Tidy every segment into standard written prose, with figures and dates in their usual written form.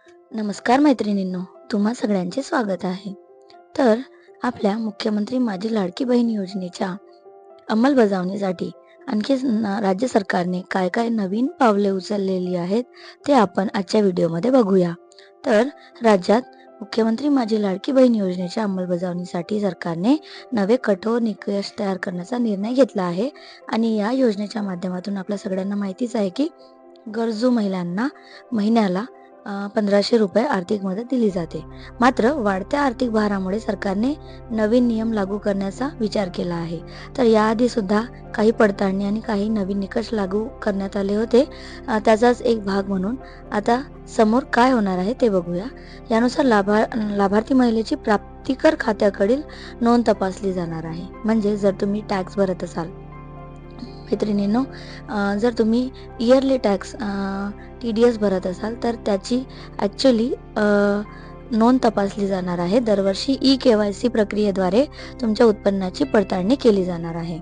नमस्कार मैत्रिणींनो, तुम्हा सगळ्यांचे स्वागत आहे. तर आपल्या मुख्यमंत्री माझी लाडकी बहीण योजनेच्या अंमलबजावणीसाठी आणखी राज्य सरकारने काय काय नवीन पावले उचललेली आहेत ते आपण आजच्या व्हिडिओमध्ये बघूया. तर राज्यात मुख्यमंत्री माझी लाडकी बहीण योजनेच्या अंमलबजावणीसाठी सरकारने नवे कठोर निकष तयार करण्याचा निर्णय घेतला आहे. आणि या योजनेच्या माध्यमातून आपल्या सगळ्यांना माहितीच आहे की गरजू महिलांना महिन्याला 1,500 रुपये आर्थिक मदत दिली जाते. मात्र वाढत्या आर्थिक भारामुळे सरकारने नवीन नियम लागू करण्याचा विचार केला आहे. तर याआधी सुद्धा काही पडताळणी आणि काही नवीन निकष लागू करण्यात आले होते. त्याचाच एक भाग म्हणून आता समोर काय होणार आहे ते बघूया. यानुसार लाभार्थी महिलेची प्राप्तिकर खात्याकडील नोंद तपासली जाणार आहे. म्हणजे जर तुम्ही टॅक्स भरत असाल मैत्रिणींनो, जर तुम्ही इयरली टॅक्स TDS भरत असाल तर त्याची ॲक्च्युली नोंद तपासली जाणार आहे. दरवर्षी KYC प्रक्रियेद्वारे तुमच्या उत्पन्नाची पडताळणी केली जाणार आहे.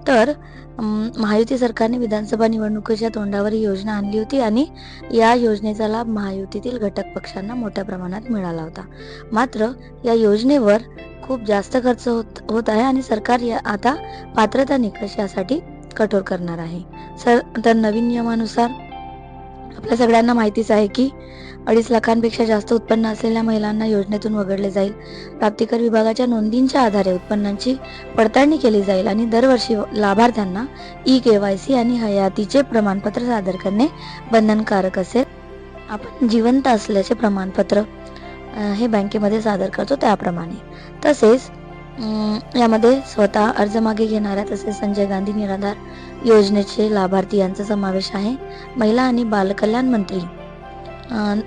तर महायुती सरकारने विधानसभा निवडणुकीच्या तोंडावर ही योजना आणली होती आणि या योजनेचा लाभ महायुतीतील घटक पक्षांना मोठ्या प्रमाणात मिळाला होता. मात्र या योजनेवर खूप जास्त खर्च होत आहे आणि सरकार आता पात्रता निकष यासाठी कठोर करणार आहे. तर नवीन नियमानुसार आपल्या सगळ्यांना माहितीच आहे की 2.5 लाखांपेक्षा जास्त उत्पन्न असलेल्या महिलांना योजनेतून वगळले जाईल. प्राप्तिकर विभागाच्या नोंदींच्या आधारे उत्पन्नाची पडताळणी केली जाईल आणि दरवर्षी लाभार्थ्यांना KYC आणि हयातीचे प्रमाणपत्र सादर करणे बंधनकारक असेल. आपण जिवंत असल्याचे प्रमाणपत्र हे बँकेमध्ये सादर करतो त्याप्रमाणे. तसेच यामध्ये स्वतः अर्ज मागे घेणाऱ्या तसेच संजय गांधी निराधार योजनेचे लाभार्थी यांचा समावेश आहे. महिला आणि बालकल्याण मंत्री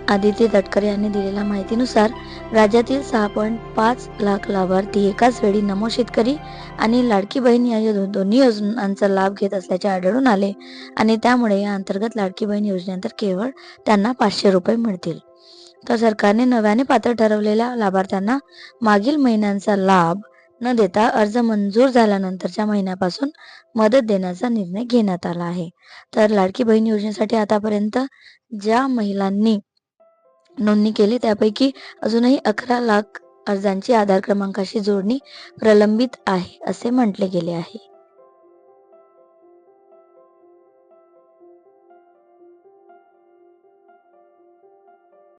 आदिती तटकरे यांनी दिलेल्या माहितीनुसार राज्यातील 6.5 लाख लाभार्थी एकाच वेळी नमो शेतकरी आणि लाडकी बहीण या दोन्ही योजनांचा लाभ घेत असल्याचे आढळून आले आणि त्यामुळे या अंतर्गत लाडकी बहीण योजनेनंतर केवळ त्यांना 500 रुपये मिळतील. तर सरकारने नव्याने पात्र ठरवलेल्या लाभार्थ्यांना मागील महिन्यांचा लाभ न देता अर्ज मंजूर झाल्यानंतरच्या महिन्यापासून मदत देण्याचा निर्णय घेण्यात आला आहे. तर लाडकी बहीण योजनेसाठी आतापर्यंत ज्या महिलांनी नोंदणी केली त्यापैकी अजूनही 11 लाख अर्जांची आधार क्रमांकाशी जोडणी प्रलंबित आहे असे म्हटले गेले आहे.